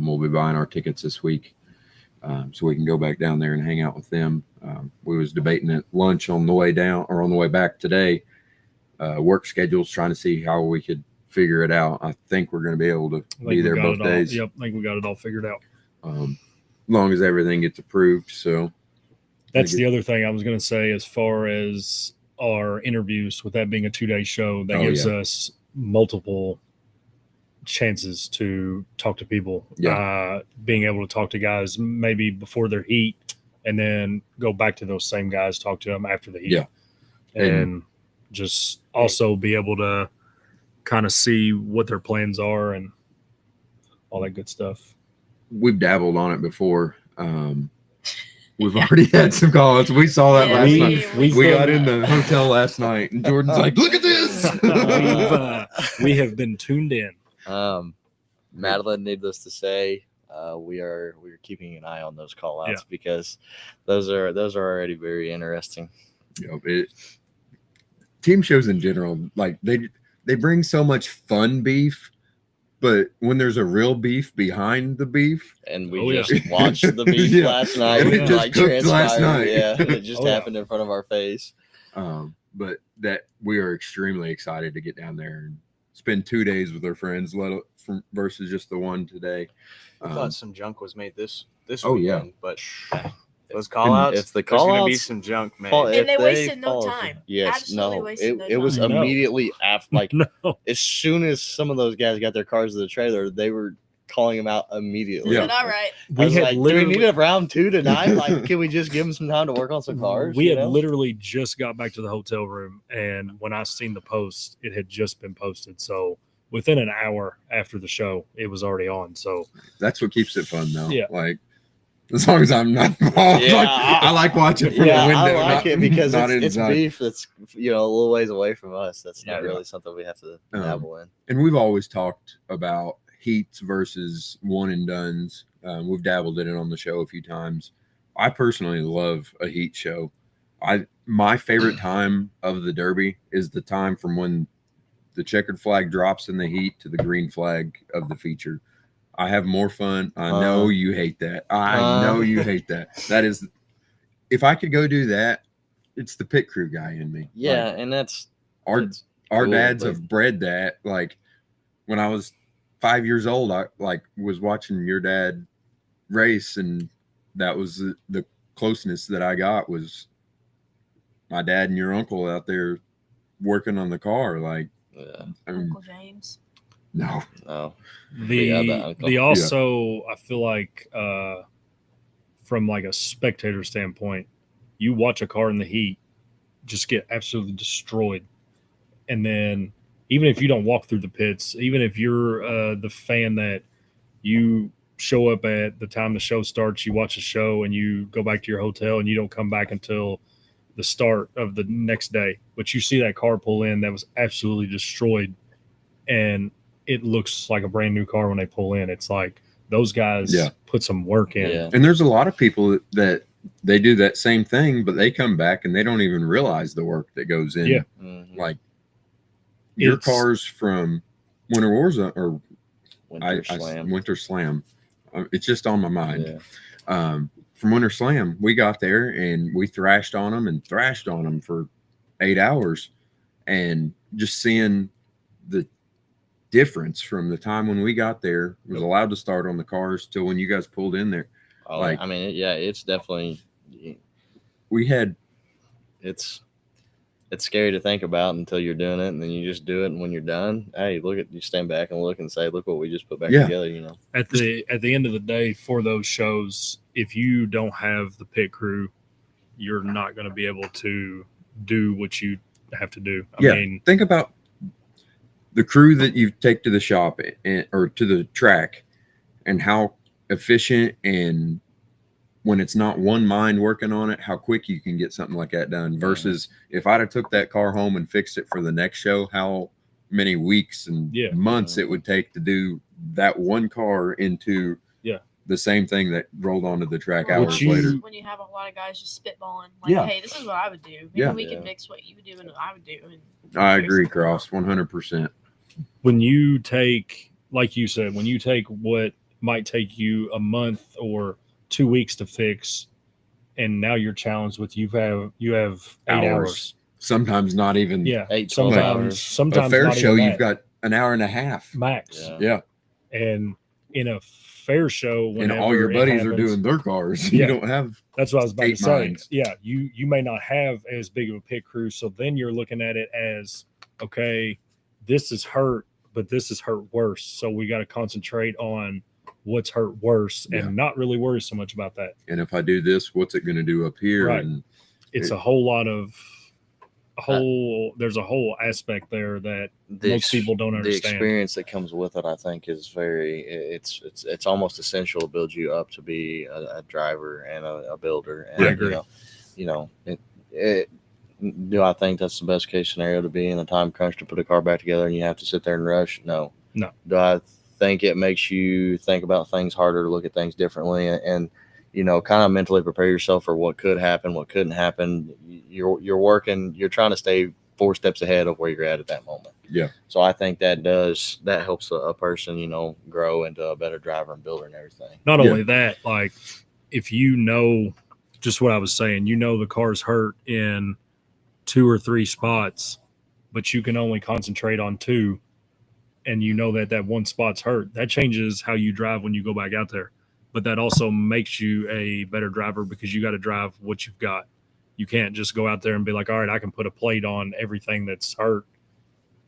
We'll be buying our tickets this week, so we can go back down there and hang out with them. We was debating at lunch on the way down or on the way back today. Work schedules, trying to see how we could figure it out. I think we're going to be able to I think be we there got both it all- days. Yep, I think we got it all figured out. As long as everything gets approved. So That's the other thing I was going to say as far as our interviews, with that being a 2-day show, that Oh, gives yeah. us multiple chances to talk to people. Yeah. Being able to talk to guys maybe before their heat, and then go back to those same guys, talk to them after the heat. Yeah. And just also be able to kind of see what their plans are and all that good stuff. We've dabbled on it before. We've already had some calls. We saw that Yeah, last we- night. we We saw got that. in the hotel last night, and Jordan's like, "Look at this." We have been tuned in. Madeline, needless to say, we're keeping an eye on those call outs Yeah. because those are already very interesting. Team shows in general, like they bring so much fun beef, but when there's a real beef behind the beef, And we Oh, yeah. just watched the beef Yeah. last night. And it and, just like cooked last transpired. night. Yeah, it just Oh, yeah. happened in front of our face. but that we are extremely excited to get down there and spend 2 days with our friends, versus just the one today. I thought some junk was made this Oh, yeah. weekend, but those call outs, if the there's gonna be call-outs some junk made. fall- And if they wasted no fall- time. Yes, Absolutely no, wasted no it was time. No. immediately after, like No. as soon as some of those guys got their cars to the trailer, they were calling them out immediately. Yeah. Said, all right. I was had like, do we literally need a round 2 tonight? Like, can we just give them some time to work on some cars? We you had know? literally just got back to the hotel room, and when I seen the post, it had just been posted. So within an hour after the show, it was already on. So That's what keeps it fun, though. Yeah. Like as long as I'm not involved, Yeah, like, I like watching from Yeah, the window. I like not- it because not it's inside. beef that's a little ways away from us. That's not Yeah. really something we have to Um, dabble in. And we've always talked about heats versus one and dones. We've dabbled in it on the show a few times. I personally love a heat show. My favorite time of the Derby is the time from when the checkered flag drops in the heat to the green flag of the feature. I have more fun. I know you hate that. I know you hate that. That is, if I could go do that, it's the pit crew guy in me. Yeah, Like, and that's our cool, dads but- have bred that. Like when I was 5 years old, I was watching your dad race, and that was the closeness that I got was my dad and your uncle out there working on the car. Like, yeah, I mean, Uncle James. no, no. the Yeah, that uncle. the also I feel like from like a spectator standpoint, you watch a car in the heat just get absolutely destroyed, and then even if you don't walk through the pits, even if you're the fan that you show up at the time the show starts, you watch the show and you go back to your hotel and you don't come back until the start of the next day, but you see that car pull in that was absolutely destroyed, and it looks like a brand new car when they pull in. It's like those guys Yeah. put some work in. Yeah. and there's a lot of people that they do that same thing, but they come back and they don't even realize the work that goes in. Yeah. Mhm. Like your It's- cars from Winter Warzone or Winter Slam. Winter Slam. It's just on my mind. Yeah. From Winter Slam, we got there and we thrashed on them for 8 hours, and just seeing the difference from the time when we got there, was allowed to start on the cars, till when you guys pulled in there. Oh, Like- I mean, it's definitely We had it's scary to think about until you're doing it, and then you just do it, and when you're done, hey, you stand back and look and say, look what we just put back Yeah. together. You know, At the end of the day, for those shows, if you don't have the pit crew, you're not going to be able to do what you have to do. I Yeah. mean, think about the crew that you take to the shop or to the track, and how efficient, and when it's not one mind working on it, how quick you can get something like that done, versus if I'd have took that car home and fixed it for the next show, how many weeks and Yeah. months it would take to do that one car into Yeah. the same thing that rolled onto the track Well, hours you- later. When you have a lot of guys just spitballing, like, Yeah. hey, this is what I would do. Maybe Yeah. we Yeah. can mix what you would do and what I would do. And I figure agree, something Cross, 100%. when you take, like you said, when you take what might take you a month or 2 weeks to fix, and now you're challenged with you have 8 hours. Sometimes not even Yeah, 8-12 hours. sometimes a fair not show. even You've that. got an hour and a half. max. Yeah. Yeah. And in a fair show, And all your whenever it buddies are happens- doing their cars. Yeah. You don't have That's what I was about 8 to say. minds. Yeah, you may not have as big of a pit crew, so then you're looking at it as, okay, this is hurt but this is hurt worse. So we got to concentrate on what's hurt worse Yeah. and not really worry so much about that. And if I do this, what's it going to do up here? Right. And It's a whole lot of there's a whole aspect there that most people don't The understand. experience that comes with it, I think, is it's almost essential to build you up to be a driver and a builder. And, I agree. Do I think that's the best case scenario to be in a time crunch to put a car back together and you have to sit there and rush? No. Do I think it makes you think about things harder, look at things differently, and kind of mentally prepare yourself for what could happen, what couldn't happen? You're working, you're trying to stay 4 steps ahead of where you're at that moment. Yeah. So I think that helps a person, grow into a better driver and builder and everything. Not Yeah. only that, like if just what I was saying, the car's hurt in 2 or 3 spots, but you can only concentrate on 2, and that one spot's hurt. That changes how you drive when you go back out there. But that also makes you a better driver because you got to drive what you've got. You can't just go out there and be like, all right, I can put a plate on everything that's hurt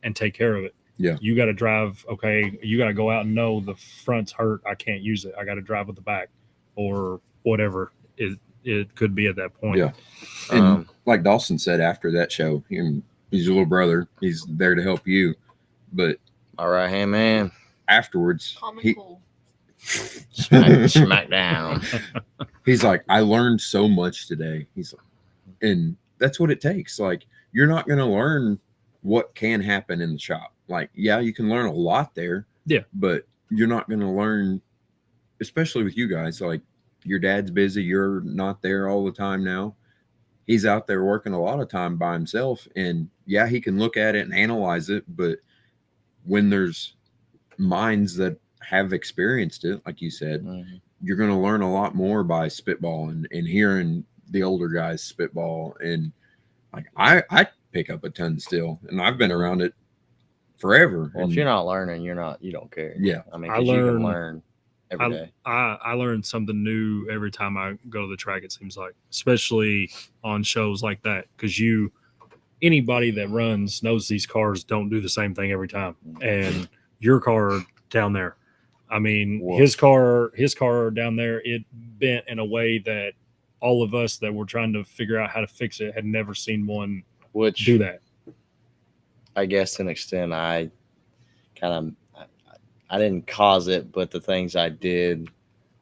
and take care of it. Yeah. You got to drive. Okay. You got to go out and know the front's hurt. I can't use it. I got to drive with the back or whatever it could be at that point. Yeah. And like Dawson said after that show, he's your little brother. He's there to help you. But All right, hand man, afterwards, Calm and he, cool. smack down. he's like, I learned so much today. He's like, and that's what it takes. Like, you're not going to learn what can happen in the shop. Like, yeah, you can learn a lot there. Yeah. But you're not going to learn, especially with you guys. Like, your dad's busy. You're not there all the time now. He's out there working a lot of time by himself. And yeah, he can look at it and analyze it. But when there's minds that have experienced it, like you said, Mhm. you're going to learn a lot more by spitballing and hearing the older guys spitball. And like, I pick up a ton still, and I've been around it forever. Well, if And you're not learning, you don't care. Yeah. I mean, I 'cause you learn- can learn every day. I learn something new every time I go to the track, it seems like, especially on shows like that. Because anybody that runs knows these cars don't do the same thing every time. And your car down there, I mean, Woof. his car down there, it bent in a way that all of us that were trying to figure out how to fix it had never seen one Which do that. I guess to an extent, I didn't cause it, but the things I did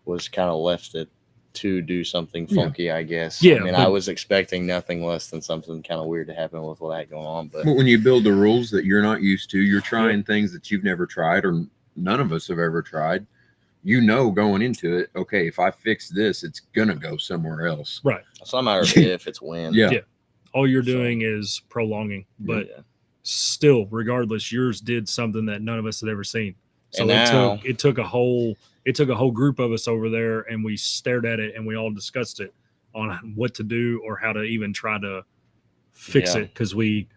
was kind of left it to do something Yeah. funky, I guess. Yeah, I mean, but- I was expecting nothing less than something kind of weird to happen with what I had going on, but But when you build the rules that you're not used to, you're trying things that you've never tried or none of us have ever tried. Going into it, okay, if I fix this, it's gonna go somewhere else. Right. it's not a matter of if, it's when. Yeah. Yeah. All you're doing is prolonging. But Yeah. still, regardless, yours did something that none of us had ever seen. So And now- it took a whole group of us over there, and we stared at it and we all discussed it on what to do or how to even try to fix Yeah. it, because we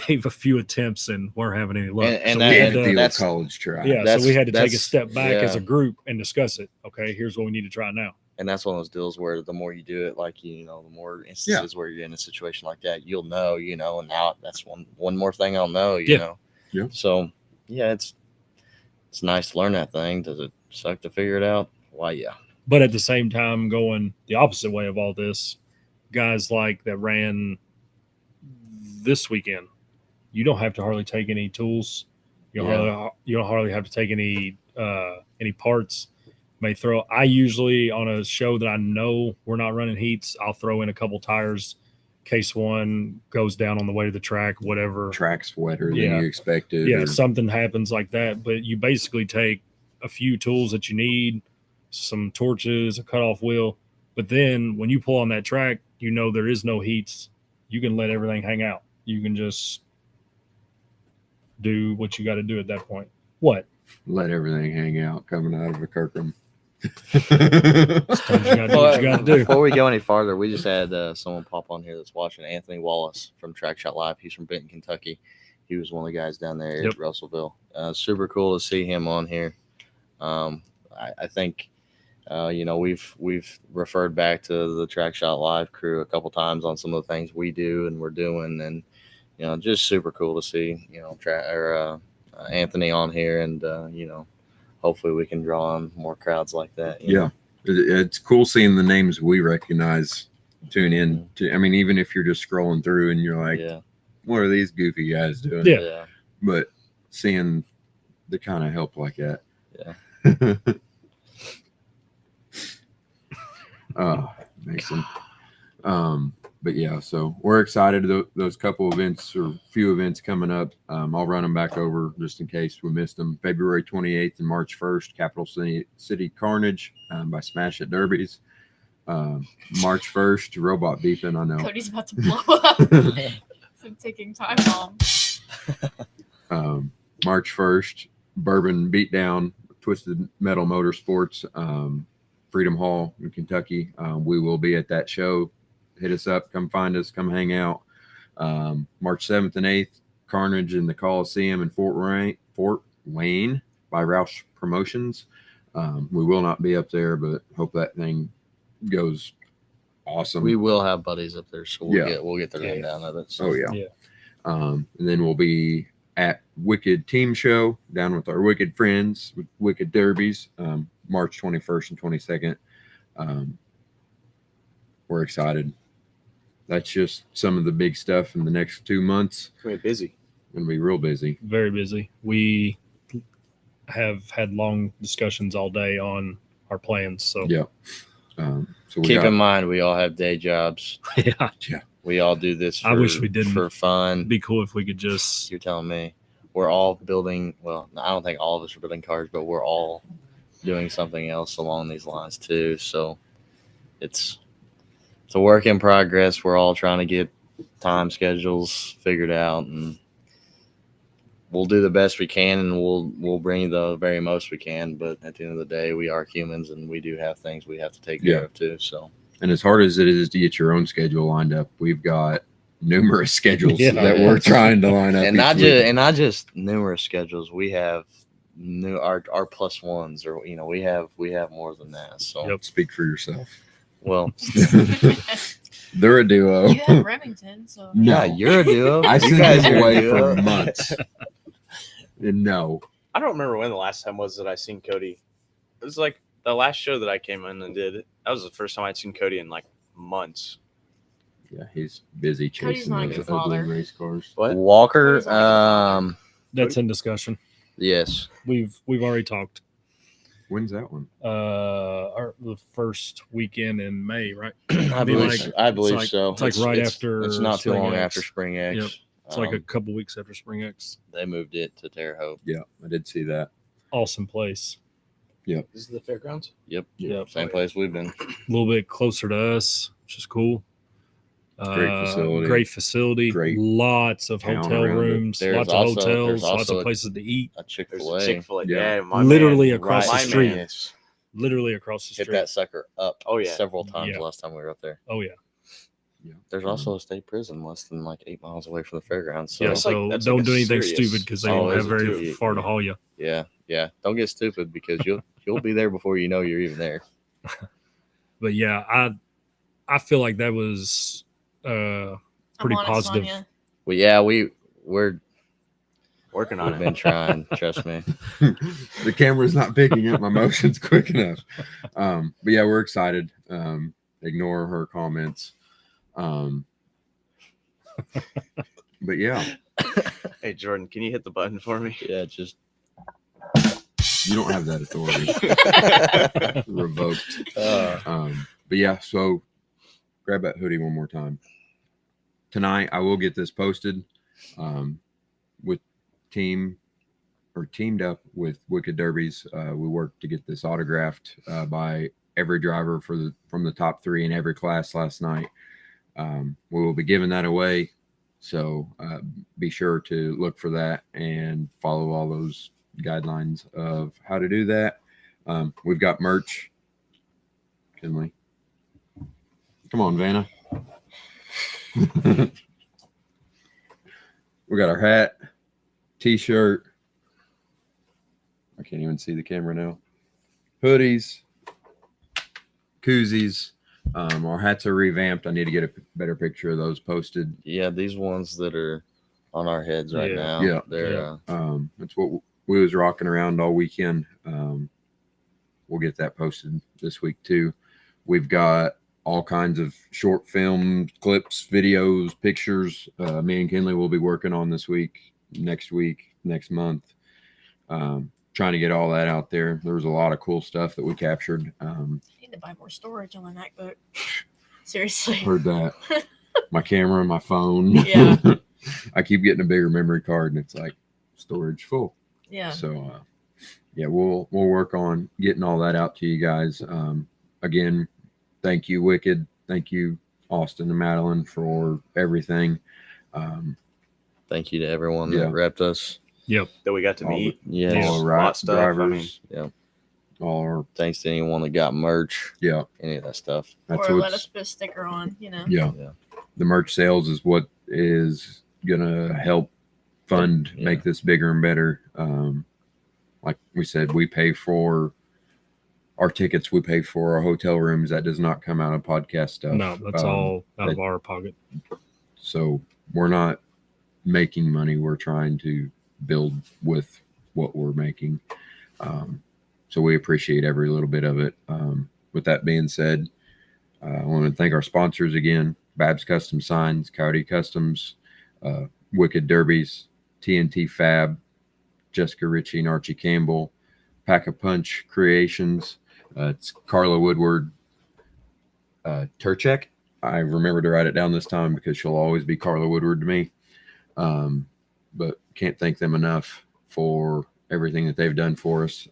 gave a few attempts and weren't having any luck. And so that- we had Can't to, deal with that's- college try. yeah, so that's- we had to take a that's- step back as a yeah. group and discuss it. Okay, here's what we need to try now. And that's one of those deals where the more you do it, like, the more instances where you're in a situation like that, you'll know, and now that's one more thing I'll know, you Yeah. know? Yeah. So yeah, it's nice to learn that thing. Does it suck to figure it out? Why, yeah. But at the same time, going the opposite way of all this, guys like that ran this weekend, you don't have to hardly take any tools. You don't hardly have to take any parts. May throw. I usually, on a show that I know we're not running heats, I'll throw in a couple tires, case one goes down on the way to the track, whatever. Track's wetter than Yeah. you expected. Yeah, or- something happens like that. But you basically take a few tools that you need, some torches, a cutoff wheel. But then when you pull on that track, there is no heats. You can let everything hang out. You can just do what you got to do at that point. What? let everything hang out coming out of a Kirkham. Sometimes you got to do what you got to do. Before we go any farther, we just had someone pop on here that's watching, Anthony Wallace from Track Shot Live. He's from Benton, Kentucky. He was one of the guys down there Yep. at Russellville. Super cool to see him on here. I think we've referred back to the Track Shot Live crew a couple times on some of the things we do and we're doing, and just super cool to see Anthony on here, and hopefully we can draw on more crowds like that. you Yeah, know. it's cool seeing the names we recognize tune in to. I mean, even if you're just scrolling through and you're like, Yeah, what are these goofy guys doing? Yeah. yeah. But seeing the kind of help like that. Yeah. Mason. But yeah, so we're excited. Those couple events or few events coming up. I'll run them back over just in case we missed them. February 28th and March 1st, Capital City Carnage by Smash at Derbies. March 1st, Robot Beeping. I know. Cody's about to blow up. Some ticking time bomb. March 1st, Bourbon Beatdown, Twisted Metal Motorsports, Freedom Hall in Kentucky. We will be at that show. Hit us up, come find us, come hang out. March 7th and 8th, Carnage in the Coliseum in Fort Wayne by Roush Promotions. We will not be up there, but hope that thing goes awesome. We will have buddies up there, so we'll get the Yeah. rundown of it. So. Oh yeah. Yeah. And then we'll be at Wicked Team Show down with our Wicked friends, Wicked Derbies, March 21st and 22nd. We're excited. That's just some of the big stuff in the next 2 months. We're busy. Gonna be real busy. Very busy. We have had long discussions all day on our plans. So Yeah. So we Keep got, in mind, we all have day jobs. yeah, We all do this. For, I wish we didn't. for fun. it'd be cool if we could just You're telling me we're all building. Well, I don't think all of us are building cars, but we're all doing something else along these lines too. So it's a work in progress. We're all trying to get time schedules figured out, and we'll do the best we can, and we'll bring you the very most we can. But at the end of the day, we are humans, and we do have things we have to take care Yeah. of too. So and as hard as it is to get your own schedule lined up, we've got numerous schedules Yeah. that we're trying to line up. and each not week. just numerous schedules. We have our plus ones, or we have more than that. So Yep. Speak for yourself. well, They're a duo. You have Remington, so No. yeah, you're a duo. I You sent guys them are a away duo. for months. And no. I don't remember when the last time was that I seen Cody. It was like the last show that I came in and did. That was the first time I'd seen Cody in like months. Yeah, he's busy Cody's chasing not a those good ugly father. race cars. What? Walker. Cody's not a good that's in discussion. Yes. We've already talked. When's that one? The first weekend in May, right? I Be believe. like- I believe like- so. it's like right after It's not too Spring long X. after Spring X. Yep. It's like a Um, couple weeks after Spring X. they moved it to Terre Haute. Yeah, I did see that. Awesome place. This is the fairgrounds. Yep. Yep. Same place we've been. A little bit closer to us, which is cool. Great facility. Great facility. Great lots of town hotel around it. rooms, There's lots of also- hotels, there's lots also of a- places to eat. A There's Chick-fil-A. a Chick-fil-A. Yeah. Yeah, my Literally man, across the my street. man. Yes. Literally across the Hit street. that sucker up. Oh, yeah. Several times Yeah. last time we were up there. Oh yeah. There's also a state prison less than like 8 miles away from the fairgrounds. So Yeah. That's like- So that's don't like a do anything serious- stupid because they Oh, don't is have it very too? far to Yeah. haul you. yeah. Don't get stupid because you'll be there before you know you're even there. But yeah, I feel like that was I'm pretty honest, positive. Sonia. Well, yeah, we're Working on we've it. been trying. Trust me. The camera's not picking up my motions quick enough. But yeah, we're excited. Ignore her comments. But yeah, Hey, Jordan, can you hit the button for me? Yeah, just you don't have that authority. Revoked. But yeah, so grab that hoodie one more time. Tonight, I will get this posted with teamed up with Wicked Derbies. We worked to get this autographed by every driver from the top 3 in every class last night. We will be giving that away. So be sure to look for that and follow all those guidelines of how to do that. We've got merch. Kinley. Come on, Vanna. We got our hat, t-shirt. I can't even see the camera now. Hoodies, koozies. Our hats are revamped. I need to get a better picture of those posted. yeah, these ones that are on our heads right Yeah. now. Yeah. They're Yeah. That's what we was rocking around all weekend. We'll get that posted this week too. We've got all kinds of short film clips, videos, pictures. Me and Kinley will be working on this week, next month. Trying to get all that out there. There was a lot of cool stuff that we captured. I need to buy more storage on my MacBook. Seriously. Heard that. My camera, my phone. Yeah. I keep getting a bigger memory card, and it's like storage full. Yeah. So, yeah, we'll work on getting all that out to you guys. Again, thank you, Wicked. Thank you, Austin and Madeline, for everything. thank you to everyone Yeah. that repped us. That we got to All meet. Yes. all Lot right of stuff. I drivers. mean, All our, Thanks to anyone that got merch, yeah. any of that stuff. That's Or let what's us put a sticker on, you know. yeah. Yeah. The merch sales is what is gonna help fund Yeah. make this bigger and better. Like we said, we pay for our tickets, we pay for our hotel rooms. That does not come out of podcast stuff. No, that's all out of our pocket. So we're not making money. We're trying to build with what we're making. So we appreciate every little bit of it. With that being said, I want to thank our sponsors again: Babs Custom Signs, Coyote Customs, Wicked Derbies, TNT Fab, Jessica Ritchie and Archie Campbell, Pack a Punch Creations. It's Carla Woodward, Turchek. I remember to write it down this time because she'll always be Carla Woodward to me. But can't thank them enough for everything that they've done for us.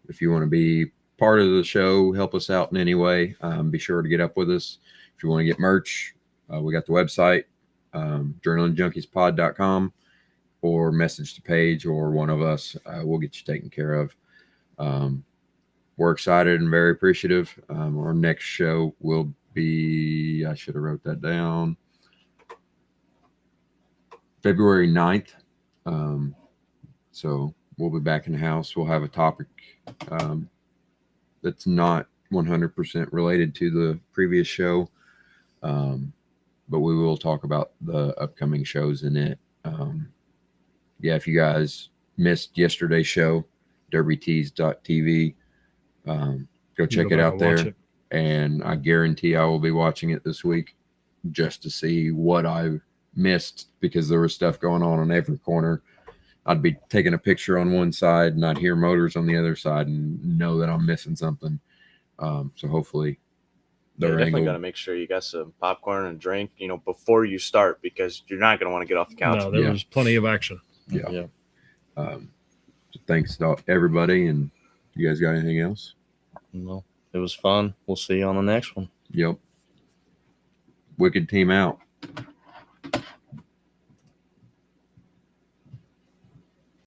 If you want to be part of the show, help us out in any way, be sure to get up with us. If you want to get merch, we got the website, journalingjunkiespod.com, or message the page or one of us. We'll get you taken care of. We're excited and very appreciative. Our next show will be, I should have wrote that down, February 9th. So we'll be back in the house. We'll have a topic that's not 100% related to the previous show. But we will talk about the upcoming shows in it. Yeah, if you guys missed yesterday's show, derbytees.tv, go check Go it back out and there. watch it. And I guarantee I will be watching it this week just to see what I missed, because there was stuff going on every corner. I'd be taking a picture on one side and I'd hear motors on the other side and know that I'm missing something. So hopefully you their definitely got to angle. make sure you got some popcorn and drink, before you start, because you're not going to want to get off the couch. No, there Yeah. was plenty of action. Yeah. So thanks to everybody. And you guys got anything else? No, it was fun. We'll see you on the next one. Yep. Wicked team out.